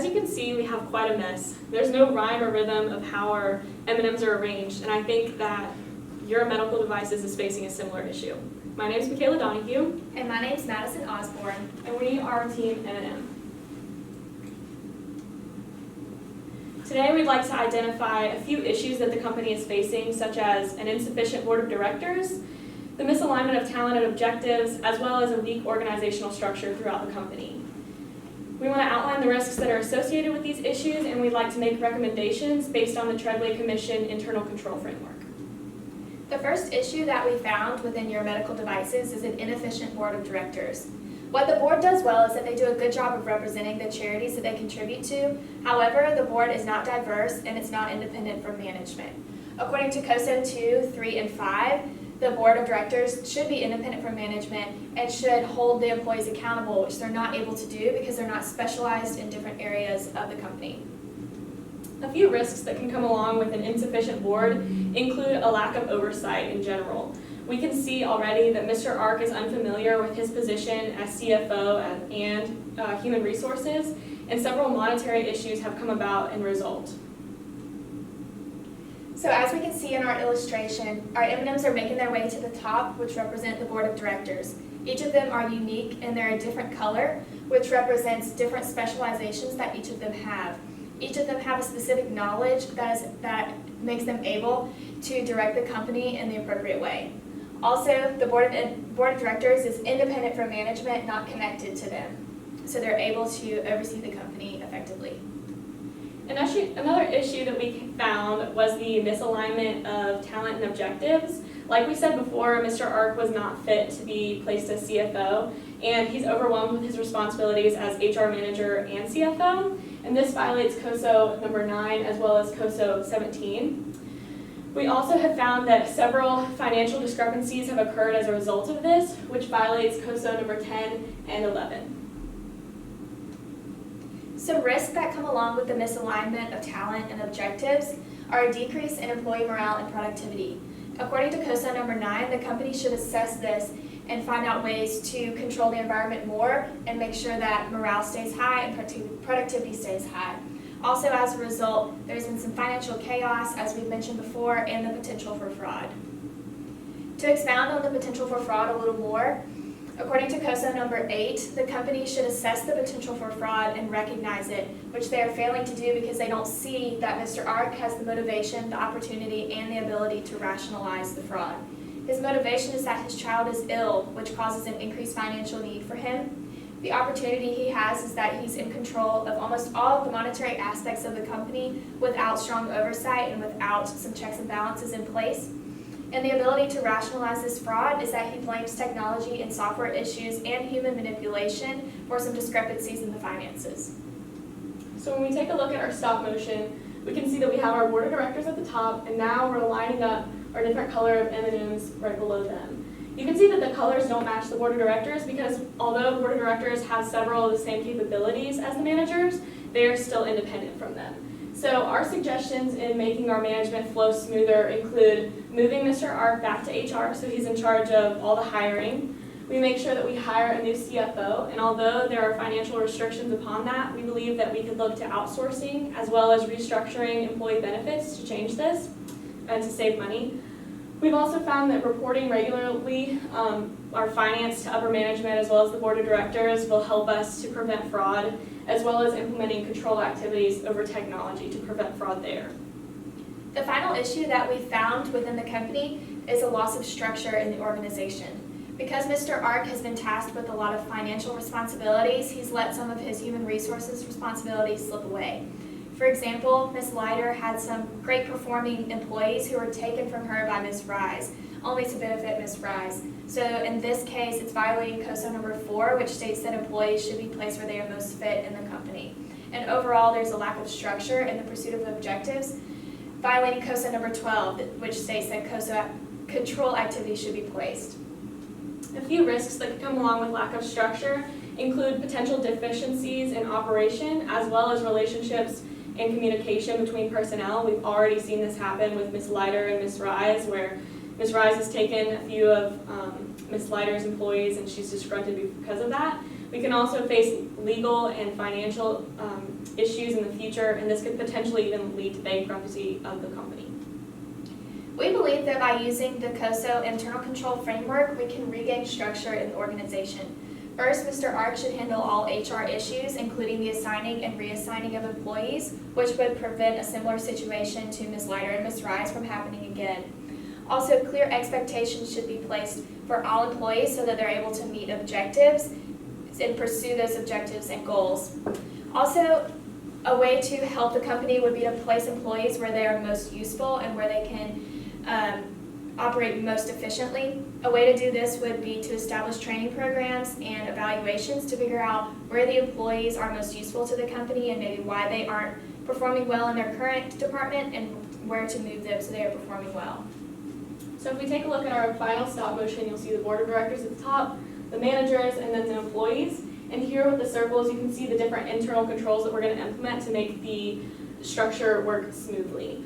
you can see, we have quite a mess. There's no rhyme or rhythm of how our M&Ms are arranged, and I think that your medical devices is facing a similar issue. My name is Michaela Donohue. And my name's Madison Osborn. And we are Team M&M. Today we'd like to identify a few issues that the company is facing, such as an insufficient board of directors, the misalignment of talent and objectives, as well as a weak organizational structure throughout the company. We want to outline the risks that are associated with these issues, and we'd like to make recommendations based on the Treadway Commission internal control framework. The first issue that we found within your medical devices is an inefficient board of directors. What the board does well is that they do a good job of representing the charities that they contribute to. However, the board is not diverse and it's not independent from management. According to COSO 2, 3, and 5, the board of directors should be independent from management and should hold the employees accountable, which they're not able to do because they're not specialized in different areas of the company. A few risks that can come along with an insufficient board include a lack of oversight in general. We can see already that Mr. Ark is unfamiliar with his position as CFO and Human Resources, and several monetary issues have come about in result. So as we can see in our illustration, our M&Ms are making their way to the top, which represent the board of directors. Each of them are unique and they're a different color, which represents different specializations that each of them have. Each of them have a specific knowledge that makes them able to direct the company in the appropriate way. Also, the board of directors is independent from management, not connected to them. So they're able to oversee the company effectively. Another issue that we found was the misalignment of talent and objectives. Like we said before, Mr. Ark was not fit to be placed as CFO, and he's overwhelmed with his responsibilities as HR manager and CFO, and this violates COSO number 9 as well as COSO 17. We also have found that several financial discrepancies have occurred as a result of this, which violates COSO number 10 and 11. Some risks that come along with the misalignment of talent and objectives are a decrease in employee morale and productivity. According to COSO number 9, the company should assess this and find out ways to control the environment more and make sure that morale stays high and productivity stays high. Also, as a result, there's been some financial chaos, as we've mentioned before, and the potential for fraud. To expound on the potential for fraud a little more, according to COSO number 8, the company should assess the potential for fraud and recognize it, which they are failing to do because they don't see that Mr. Ark has the motivation, the opportunity, and the ability to rationalize the fraud. His motivation is that his child is ill, which causes an increased financial need for him. The opportunity he has is that he's in control of almost all of the monetary aspects of the company without strong oversight and without some checks and balances in place. And the ability to rationalize this fraud is that he blames technology and software issues and human manipulation for some discrepancies in the finances. So when we take a look at our stop motion, we can see that we have our board of directors at the top, and now we're lining up our different color of M&Ms right below them. You can see that the colors don't match the board of directors because although the board of directors have several of the same capabilities as the managers, they are still independent from them. So our suggestions in making our management flow smoother include moving Mr. Ark back to HR so he's in charge of all the hiring. We make sure that we hire a new CFO, and although there are financial restrictions upon that, we believe that we could look to outsourcing as well as restructuring employee benefits to change this and to save money. We've also found that reporting regularly our finance to upper management as well as the board of directors will help us to prevent fraud, as well as implementing control activities over technology to prevent fraud there. The final issue that we found within the company is a loss of structure in the organization. Because Mr. Ark has been tasked with a lot of financial responsibilities, he's let some of his human resources responsibilities slip away. For example, Ms. Leiter had some great performing employees who were taken from her by Ms. Rise, only to benefit Ms. Rise. So in this case, it's violating COSO number 4, which states that employees should be placed where they are most fit in the company. And overall, there's a lack of structure in the pursuit of objectives, violating COSO number 12, which states that COSO control activities should be placed. A few risks that could come along with lack of structure include potential deficiencies in operation as well as relationships and communication between personnel. We've already seen this happen with Ms. Leiter and Ms. Rise, where Ms. Rise has taken a few of Ms. Leiter's employees and she's disgruntled because of that. We can also face legal and financial issues in the future, and this could potentially even lead to bankruptcy of the company. We believe that by using the COSO internal control framework, we can regain structure in the organization. First, Mr. Ark should handle all HR issues, including the assigning and reassigning of employees, which would prevent a similar situation to Ms. Leiter and Ms. Rise from happening again. Also, clear expectations should be placed for all employees so that they're able to meet objectives and pursue those objectives and goals. Also, a way to help the company would be to place employees where they are most useful and where they can operate most efficiently. A way to do this would be to establish training programs and evaluations to figure out where the employees are most useful to the company and maybe why they aren't performing well in their current department and where to move them so they are performing well. So if we take a look at our final stop motion, you'll see the board of directors at the top, the managers, and then the employees. And here with the circles, you can see the different internal controls that we're going to implement to make the structure work smoothly.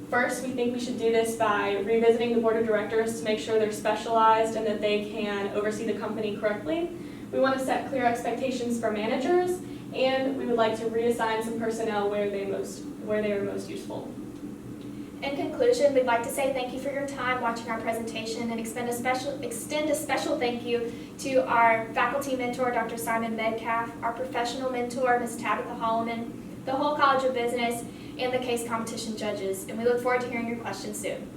First, we think we should do this by revisiting the board of directors to make sure they're specialized and that they can oversee the company correctly. We want to set clear expectations for managers, and we would like to reassign some personnel where they are most useful. In conclusion, we'd like to say thank you for your time watching our presentation and extend a special thank you to our faculty mentor, Dr. Simon Medcalf, our professional mentor, Ms. Tabitha Holloman, the whole College of Business, and the case competition judges. And we look forward to hearing your questions soon.